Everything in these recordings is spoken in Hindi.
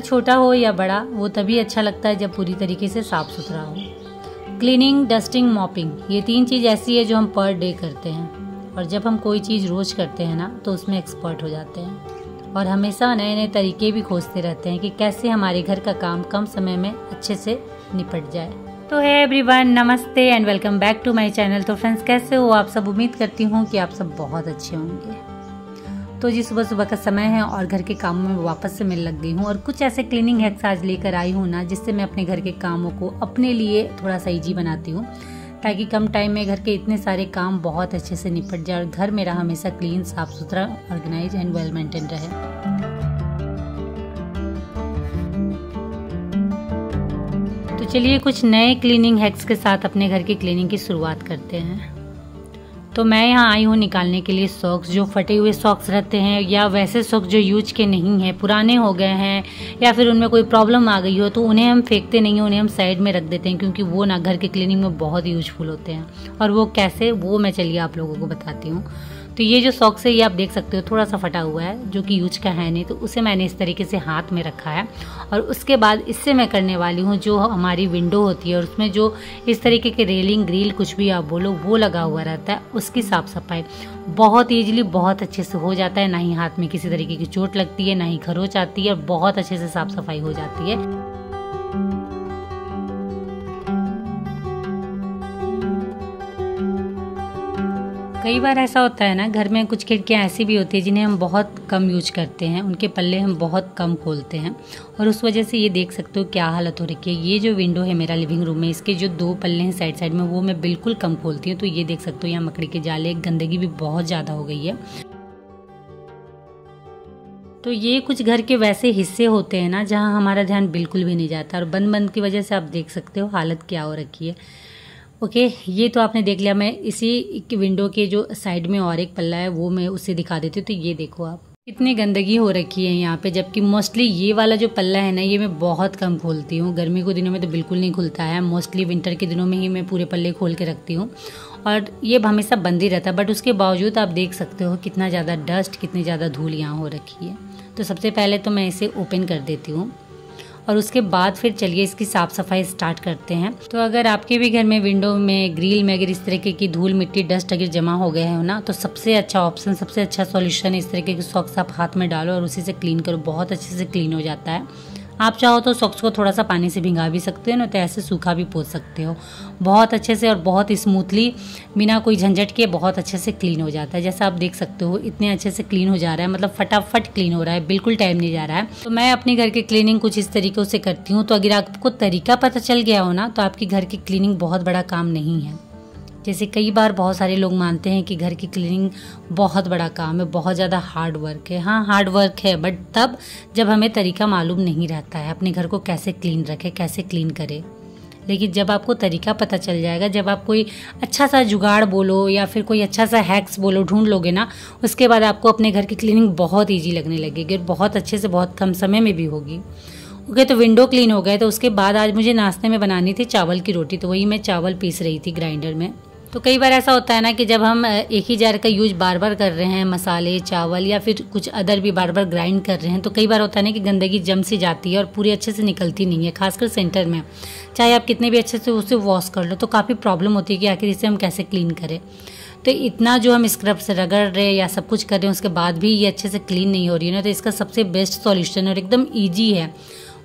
छोटा हो या बड़ा, वो तभी अच्छा लगता है जब पूरी तरीके से साफ सुथरा हो। क्लीनिंग, डस्टिंग, मॉपिंग, ये 3 चीज़ ऐसी है जो हम पर डे करते हैं, और जब हम कोई चीज़ रोज़ करते हैं ना तो उसमें एक्सपर्ट हो जाते हैं और हमेशा नए नए तरीके भी खोजते रहते हैं कि कैसे हमारे घर का काम कम समय में अच्छे से निपट जाए। तो है एवरीवन, नमस्ते and welcome back to my channel. तो फ्रेंड्स, कैसे हो आप सब? उम्मीद करती हूँ कि आप सब बहुत अच्छे होंगे। तो जी, सुबह सुबह का समय है और घर के कामों में वापस से मैं लग गई हूँ और कुछ ऐसे क्लीनिंग हैक्स आज लेकर आई हूँ ना, जिससे मैं अपने घर के कामों को अपने लिए थोड़ा सा ईजी बनाती हूँ, ताकि कम टाइम में घर के इतने सारे काम बहुत अच्छे से निपट जाए और घर मेरा हमेशा क्लीन, साफ सुथरा, ऑर्गेनाइज एंड वेल मेंटेन रहे। तो चलिए कुछ नए क्लीनिंग हैक्स के साथ अपने घर की क्लीनिंग की शुरुआत करते हैं। तो मैं यहाँ आई हूँ निकालने के लिए सॉक्स, जो फटे हुए सॉक्स रहते हैं या वैसे सॉक्स जो यूज के नहीं हैं, पुराने हो गए हैं या फिर उनमें कोई प्रॉब्लम आ गई हो, तो उन्हें हम फेंकते नहीं हैं, उन्हें हम साइड में रख देते हैं, क्योंकि वो ना घर की क्लीनिंग में बहुत यूजफुल होते हैं। और वो कैसे, वो मैं चलिए आप लोगों को बताती हूँ। तो ये जो सॉक्स है ये आप देख सकते हो थोड़ा सा फटा हुआ है, जो कि यूज का है नहीं, तो उसे मैंने इस तरीके से हाथ में रखा है। और उसके बाद इससे मैं करने वाली हूँ, जो हमारी विंडो होती है और उसमें जो इस तरीके के रेलिंग, ग्रिल, कुछ भी आप बोलो, वो लगा हुआ रहता है, उसकी साफ सफाई बहुत ईजिली, बहुत अच्छे से हो जाता है। ना ही हाथ में किसी तरीके की चोट लगती है, ना ही खरोंच आती है, और बहुत अच्छे से साफ सफाई हो जाती है। कई बार ऐसा होता है ना, घर में कुछ खिड़कियाँ ऐसी भी होती है जिन्हें हम बहुत कम यूज करते हैं, उनके पल्ले हम बहुत कम खोलते हैं, और उस वजह से ये देख सकते हो क्या हालत हो रखी है। ये जो विंडो है मेरा लिविंग रूम में, इसके जो 2 पल्ले हैं साइड साइड में, वो मैं बिल्कुल कम खोलती हूँ। तो ये देख सकते हो यहाँ मकड़ी के जाले, गंदगी भी बहुत ज़्यादा हो गई है। तो ये कुछ घर के वैसे हिस्से होते हैं ना जहाँ हमारा ध्यान बिल्कुल भी नहीं जाता, और बंद बंद की वजह से आप देख सकते हो हालत क्या हो रखी है। ओके, ये तो आपने देख लिया। मैं इसी विंडो के जो साइड में और एक पल्ला है वो मैं उससे दिखा देती हूँ। तो ये देखो आप, कितनी गंदगी हो रखी है यहाँ पे, जबकि मोस्टली ये वाला जो पल्ला है ना, ये मैं बहुत कम खोलती हूँ। गर्मी के दिनों में तो बिल्कुल नहीं खुलता है, मोस्टली विंटर के दिनों में ही मैं पूरे पल्ले खोल के रखती हूँ, और ये हमेशा बंद ही रहता है। बट उसके बावजूद आप देख सकते हो कितना ज़्यादा डस्ट, कितनी ज़्यादा धूल यहाँ हो रखी है। तो सबसे पहले तो मैं इसे ओपन कर देती हूँ और उसके बाद फिर चलिए इसकी साफ़ सफाई स्टार्ट करते हैं। तो अगर आपके भी घर में विंडो में, ग्रिल में अगर इस तरीके की धूल, मिट्टी, डस्ट अगर जमा हो गया है ना, तो सबसे अच्छा ऑप्शन, सबसे अच्छा सॉल्यूशन है, इस तरीके के सॉक्स आप हाथ में डालो और उसी से क्लीन करो, बहुत अच्छे से क्लीन हो जाता है। आप चाहो तो सॉक्स को थोड़ा सा पानी से भिंगा भी सकते हो ना, तो ऐसे सूखा भी पोंछ सकते हो, बहुत अच्छे से और बहुत स्मूथली, बिना कोई झंझट के बहुत अच्छे से क्लीन हो जाता है। जैसा आप देख सकते हो इतने अच्छे से क्लीन हो जा रहा है, मतलब फटाफट क्लीन हो रहा है, बिल्कुल टाइम नहीं जा रहा है। तो मैं अपने घर की क्लीनिंग कुछ इस तरीकों से करती हूँ। तो अगर आपको तरीका पता चल गया हो ना, तो आपके घर की क्लीनिंग बहुत बड़ा काम नहीं है। जैसे कई बार बहुत सारे लोग मानते हैं कि घर की क्लीनिंग बहुत बड़ा काम है, बहुत ज़्यादा हार्ड वर्क है। हाँ, हार्ड वर्क है, बट तब जब हमें तरीका मालूम नहीं रहता है अपने घर को कैसे क्लीन रखे, कैसे क्लीन करे। लेकिन जब आपको तरीका पता चल जाएगा, जब आप कोई अच्छा सा जुगाड़ बोलो या फिर कोई अच्छा सा हैक्स बोलो ढूंढ लोगे ना, उसके बाद आपको अपने घर की क्लीनिंग बहुत ईजी लगने लगेगी और बहुत अच्छे से, बहुत कम समय में भी होगी। ओके, तो विंडो क्लीन हो गए। तो उसके बाद आज मुझे नाश्ते में बनानी थी चावल की रोटी, तो वही मैं चावल पीस रही थी ग्राइंडर में। तो कई बार ऐसा होता है ना कि जब हम एक ही जार का यूज बार बार कर रहे हैं, मसाले, चावल या फिर कुछ अदर भी बार बार ग्राइंड कर रहे हैं, तो कई बार होता है ना कि गंदगी जम सी जाती है और पूरी अच्छे से निकलती नहीं है, खासकर सेंटर में। चाहे आप कितने भी अच्छे से उसे वॉश कर लो, तो काफ़ी प्रॉब्लम होती है कि आखिर इसे हम कैसे क्लीन करें। तो इतना जो हम स्क्रब से रगड़ रहे हैं या सब कुछ कर रहे हैं, उसके बाद भी ये अच्छे से क्लीन नहीं हो रही है ना, तो इसका सबसे बेस्ट सॉल्यूशन और एकदम ईजी है।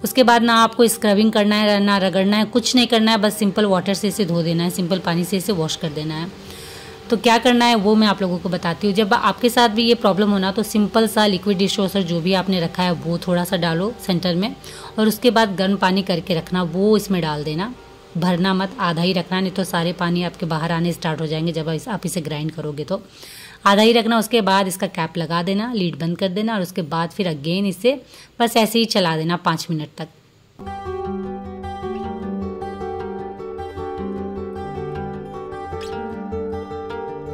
उसके बाद ना आपको स्क्रबिंग करना है, ना रगड़ना है, कुछ नहीं करना है, बस सिंपल वाटर से इसे धो देना है, सिंपल पानी से इसे वॉश कर देना है। तो क्या करना है वो मैं आप लोगों को बताती हूँ। जब आपके साथ भी ये प्रॉब्लम होना, तो सिंपल सा लिक्विड डिश वॉशर जो भी आपने रखा है वो थोड़ा सा डालो सेंटर में, और उसके बाद गर्म पानी करके रखना, वो इसमें डाल देना, भरना मत, आधा ही रखना, नहीं तो सारे पानी आपके बाहर आने स्टार्ट हो जाएंगे जब आप इसे ग्राइंड करोगे। तो आधा ही रखना। उसके बाद इसका कैप लगा देना, लीड बंद कर देना, और उसके बाद फिर अगेन इसे बस ऐसे ही चला देना 5 मिनट तक।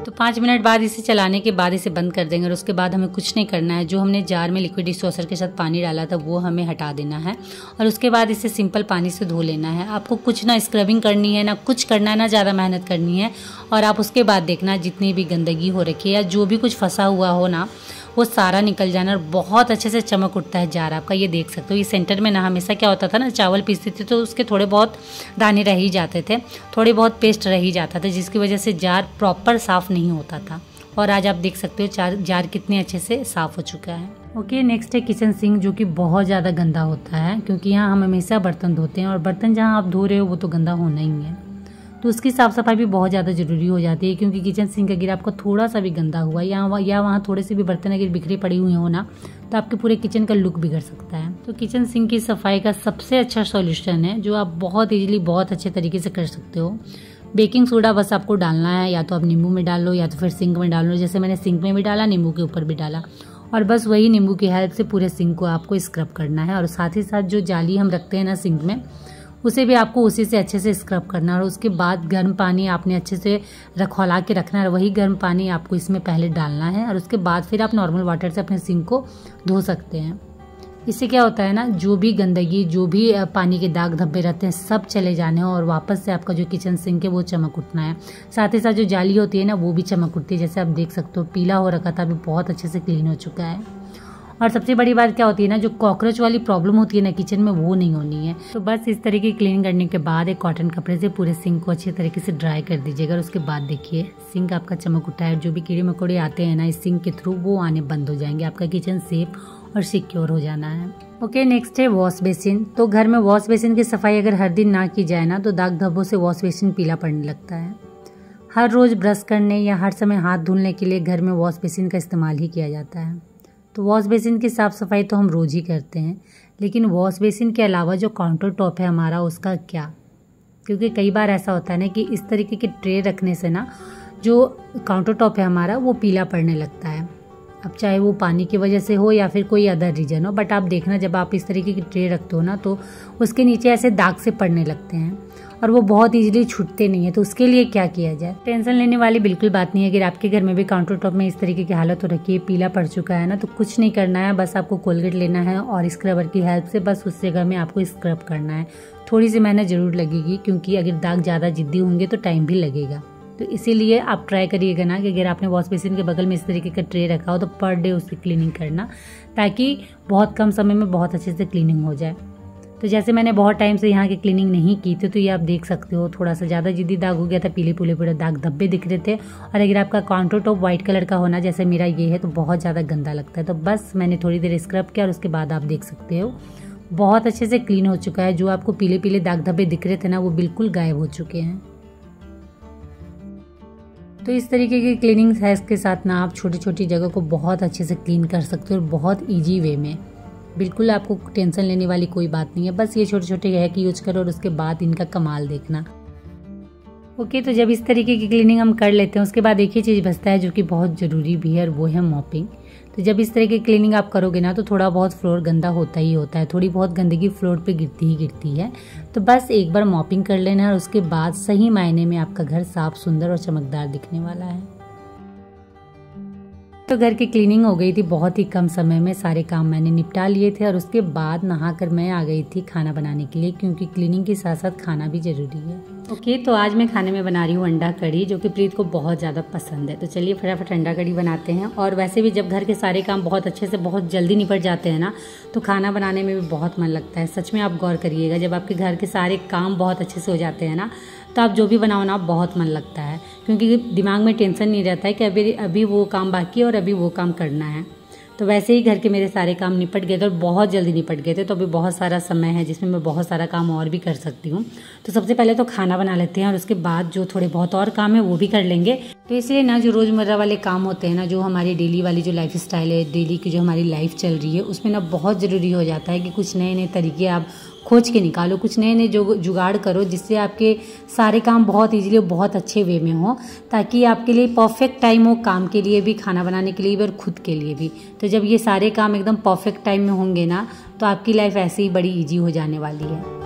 तो 5 मिनट बाद इसे चलाने के बाद इसे बंद कर देंगे, और उसके बाद हमें कुछ नहीं करना है। जो हमने जार में लिक्विड डिश वॉशर के साथ पानी डाला था वो हमें हटा देना है, और उसके बाद इसे सिंपल पानी से धो लेना है। आपको कुछ ना स्क्रबिंग करनी है, ना कुछ करना है, ना ज़्यादा मेहनत करनी है। और आप उसके बाद देखना जितनी भी गंदगी हो रखी है या जो भी कुछ फंसा हुआ हो ना, वो सारा निकल जाना और बहुत अच्छे से चमक उठता है जार आपका। ये देख सकते हो, ये सेंटर में ना हमेशा क्या होता था ना, चावल पीसते थे तो उसके थोड़े बहुत दाने रह ही जाते थे, थोड़े बहुत पेस्ट रह ही जाता था, जिसकी वजह से जार प्रॉपर साफ़ नहीं होता था। और आज आप देख सकते हो जार कितने अच्छे से साफ़ हो चुका है। ओके, नेक्स्ट है किचन सिंक, जो कि बहुत ज़्यादा गंदा होता है, क्योंकि यहाँ हम हमेशा बर्तन धोते हैं और बर्तन जहाँ आप धो रहे हो वो तो गंदा होना ही है, तो उसकी साफ़ सफाई भी बहुत ज़्यादा ज़रूरी हो जाती है। क्योंकि किचन सिंक अगर आपका थोड़ा सा भी गंदा हुआ या वहाँ थोड़े से भी बर्तन अगर बिखरे पड़ी हुई हो ना, तो आपके पूरे किचन का लुक बिगड़ सकता है। तो किचन सिंक की सफाई का सबसे अच्छा सॉल्यूशन है, जो आप बहुत ईजिली बहुत अच्छे तरीके से कर सकते हो। बेकिंग सोडा बस आपको डालना है, या तो आप नींबू में डाल लो या तो फिर सिंक में डाल लो। जैसे मैंने सिंक में भी डाला, नींबू के ऊपर भी डाला, और बस वही नींबू की हेल्प से पूरे सिंक को आपको स्क्रब करना है। और साथ ही साथ जो जाली हम रखते हैं ना सिंक में, उसे भी आपको उसी से अच्छे से स्क्रब करना है। और उसके बाद गर्म पानी आपने अच्छे से खौला के रखना है, वही गर्म पानी आपको इसमें पहले डालना है, और उसके बाद फिर आप नॉर्मल वाटर से अपने सिंक को धो सकते हैं। इससे क्या होता है ना, जो भी गंदगी, जो भी पानी के दाग धब्बे रहते हैं, सब चले जाने हैं और वापस से आपका जो किचन सिंक है वो चमक उठना है। साथ ही साथ जो जाली होती है ना, वो भी चमक उठती है। जैसे आप देख सकते हो, पीला हो रखा था, अभी बहुत अच्छे से क्लीन हो चुका है। और सबसे बड़ी बात क्या होती है ना, जो कॉकरोच वाली प्रॉब्लम होती है ना किचन में, वो नहीं होनी है। तो बस इस तरीके क्लीन करने के बाद एक कॉटन कपड़े से पूरे सिंक को अच्छे तरीके से ड्राई कर दीजिएगा। और उसके बाद देखिए सिंक आपका चमक उठा है। जो भी कीड़े मकोड़े आते हैं ना इस सिंक के थ्रू, वो आने बंद हो जाएंगे। आपका किचन सेफ और सिक्योर हो जाना है। ओके, नेक्स्ट है वॉश बेसिन। तो घर में वॉश बेसिन की सफाई अगर हर दिन ना की जाए ना, तो दाग धब्बों से वॉश बेसिन पीला पड़ने लगता है। हर रोज ब्रश करने या हर समय हाथ धुलने के लिए घर में वॉश बेसिन का इस्तेमाल ही किया जाता है। तो वॉश बेसिन की साफ़ सफाई तो हम रोज़ ही करते हैं, लेकिन वॉश बेसिन के अलावा जो काउंटर टॉप है हमारा, उसका क्या? क्योंकि कई बार ऐसा होता है ना कि इस तरीके के ट्रे रखने से ना जो काउंटर टॉप है हमारा, वो पीला पड़ने लगता है। अब चाहे वो पानी की वजह से हो या फिर कोई अदर रीजन हो, बट आप देखना जब आप इस तरीके की ट्रे रखते हो ना, तो उसके नीचे ऐसे दाग से पड़ने लगते हैं और वो बहुत इजीली छूटते नहीं है। तो उसके लिए क्या किया जाए? टेंशन लेने वाली बिल्कुल बात नहीं है। अगर आपके घर में भी काउंटर टॉप में इस तरीके की हालत हो रखी है, पीला पड़ चुका है ना, तो कुछ नहीं करना है, बस आपको कोलगेट लेना है और स्क्रबर की हेल्प से बस उस जगह में आपको स्क्रब करना है। थोड़ी सी मेहनत जरूर लगेगी, क्योंकि अगर दाग ज़्यादा जिद्दी होंगे तो टाइम भी लगेगा। तो इसीलिए आप ट्राई करिएगा ना कि अगर आपने वॉश बेसिन के बगल में इस तरीके का ट्रे रखा हो, तो पर डे उसकी क्लीनिंग करना, ताकि बहुत कम समय में बहुत अच्छे से क्लीनिंग हो जाए। तो जैसे मैंने बहुत टाइम से यहाँ की क्लीनिंग नहीं की थी, तो ये आप देख सकते हो थोड़ा सा ज़्यादा जिद्दी दाग हो गया था, पीले पूरे दाग धब्बे दिख रहे थे। और अगर आपका काउंटर टॉप व्हाइट कलर का होना जैसे मेरा ये है, तो बहुत ज़्यादा गंदा लगता है। तो बस मैंने थोड़ी देर स्क्रब किया और उसके बाद आप देख सकते हो बहुत अच्छे से क्लीन हो चुका है। जो आपको पीले पीले दाग धब्बे दिख रहे थे ना, वो बिल्कुल गायब हो चुके हैं। तो इस तरीके की क्लीनिंग हैक्स के साथ ना आप छोटी छोटी जगह को बहुत अच्छे से क्लीन कर सकते हो और बहुत ईजी वे में। बिल्कुल आपको टेंशन लेने वाली कोई बात नहीं है, बस ये छोटे छोटे हैक यूज करो और उसके बाद इनका कमाल देखना। ओके, तो जब इस तरीके की क्लीनिंग हम कर लेते हैं, उसके बाद एक ही चीज़ बचता है जो कि बहुत ज़रूरी भी है, और वो है मॉपिंग। तो जब इस तरह की क्लीनिंग आप करोगे ना, तो थोड़ा बहुत फ्लोर गंदा होता ही होता है, थोड़ी बहुत गंदगी फ्लोर पे गिरती ही गिरती है। तो बस एक बार मॉपिंग कर लेना है और उसके बाद सही मायने में आपका घर साफ, सुंदर और चमकदार दिखने वाला है। तो घर की क्लीनिंग हो गई थी, बहुत ही कम समय में सारे काम मैंने निपटा लिए थे। और उसके बाद नहाकर मैं आ गई थी खाना बनाने के लिए, क्योंकि क्लीनिंग के साथ साथ खाना भी ज़रूरी है। ओके, तो आज मैं खाने में बना रही हूँ अंडा कड़ी, जो कि प्रीत को बहुत ज़्यादा पसंद है। तो चलिए फटाफट अंडा कड़ी बनाते हैं। और वैसे भी जब घर के सारे काम बहुत अच्छे से बहुत जल्दी निपट जाते हैं ना, तो खाना बनाने में भी बहुत मन लगता है। सच में आप गौर करिएगा, जब आपके घर के सारे काम बहुत अच्छे से हो जाते हैं ना, तो आप जो भी बनाओ ना, बहुत मन लगता है, क्योंकि दिमाग में टेंशन नहीं रहता है कि अभी वो काम बाकी है और अभी वो काम करना है। तो वैसे ही घर के मेरे सारे काम निपट गए थे और बहुत जल्दी निपट गए थे। तो अभी बहुत सारा समय है जिसमें मैं बहुत सारा काम और भी कर सकती हूँ। तो सबसे पहले तो खाना बना लेते हैं और उसके बाद जो थोड़े बहुत और काम है वो भी कर लेंगे। तो इसलिए ना जो रोज़मर्रा वाले काम होते हैं ना, जो हमारी डेली वाली जो लाइफ स्टाइल है, डेली की जो हमारी लाइफ चल रही है, उसमें ना बहुत ज़रूरी हो जाता है कि कुछ नए नए तरीके आप खोज के निकालो, कुछ नए नए जो जुगाड़ करो, जिससे आपके सारे काम बहुत ईजिली बहुत अच्छे वे में हो, ताकि आपके लिए परफेक्ट टाइम हो काम के लिए भी, खाना बनाने के लिए भी और खुद के लिए भी। तो जब ये सारे काम एकदम परफेक्ट टाइम में होंगे ना, तो आपकी लाइफ ऐसे ही बड़ी ईजी हो जाने वाली है।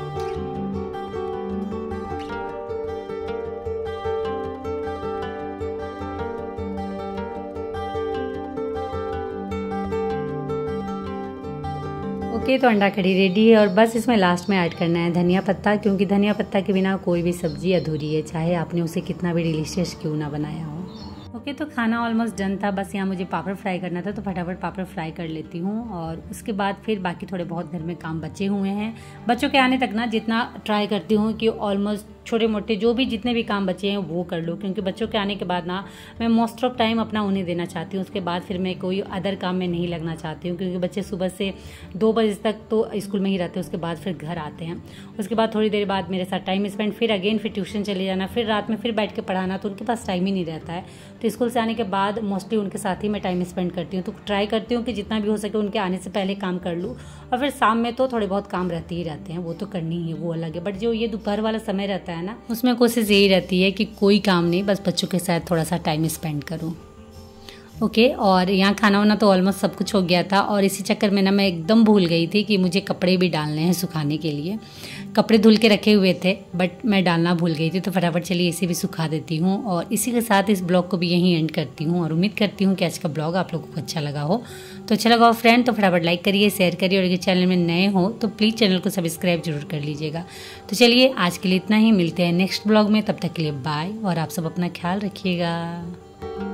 ओके, तो अंडा कड़ी रेडी है और बस इसमें लास्ट में ऐड करना है धनिया पत्ता, क्योंकि धनिया पत्ता के बिना कोई भी सब्जी अधूरी है, चाहे आपने उसे कितना भी डिलीशियस क्यों ना बनाया हो। ओके, तो खाना ऑलमोस्ट डन था, बस यहाँ मुझे पापड़ फ्राई करना था, तो फटाफट पापड़ फ्राई कर लेती हूँ। और उसके बाद फिर बाकी थोड़े बहुत घर में काम बचे हुए हैं। बच्चों के आने तक ना जितना ट्राई करती हूँ कि ऑलमोस्ट छोटे मोटे जो भी जितने भी काम बचे हैं वो कर लूँ, क्योंकि बच्चों के आने के बाद ना मैं मोस्ट ऑफ टाइम अपना उन्हें देना चाहती हूँ। उसके बाद फिर मैं कोई अदर काम में नहीं लगना चाहती हूँ, क्योंकि बच्चे सुबह से 2 बजे तक तो स्कूल में ही रहते हैं, उसके बाद फिर घर आते हैं। उसके बाद थोड़ी देर बाद मेरे साथ टाइम स्पेंड, फिर अगेन फिर ट्यूशन चले जाना, फिर रात में फिर बैठ के पढ़ाना, तो उनके पास टाइम ही नहीं रहता है। तो स्कूल से आने के बाद मोस्टली उनके साथ ही मैं टाइम स्पेंड करती हूँ। तो ट्राई करती हूँ कि जितना भी हो सके उनके आने से पहले काम कर लूँ। और फिर शाम में तो थोड़े बहुत काम रहते ही रहते हैं, वो तो करनी ही है, वो अलग है। बट जो ये दोपहर वाला समय रहता है ना, उसमें कोशिश यही रहती है कि कोई काम नहीं, बस बच्चों के साथ थोड़ा सा टाइम स्पेंड करूँ। ओके, और यहाँ खाना वाना तो ऑलमोस्ट सब कुछ हो गया था। और इसी चक्कर में ना मैं एकदम भूल गई थी कि मुझे कपड़े भी डालने हैं सुखाने के लिए। कपड़े धुल के रखे हुए थे बट मैं डालना भूल गई थी, तो फटाफट चलिए इसे भी सुखा देती हूँ। और इसी के साथ इस ब्लॉग को भी यहीं एंड करती हूँ। और उम्मीद करती हूँ कि आज का ब्लॉग आप लोगों को अच्छा लगा हो। तो अच्छा लगा हो फ्रेंड तो फटाफट लाइक करिए, शेयर करिए, और अगर चैनल में नए हो तो प्लीज़ चैनल को सब्सक्राइब जरूर कर लीजिएगा। तो चलिए आज के लिए इतना ही, मिलते हैं नेक्स्ट ब्लॉग में, तब तक के लिए बाय, और आप सब अपना ख्याल रखिएगा।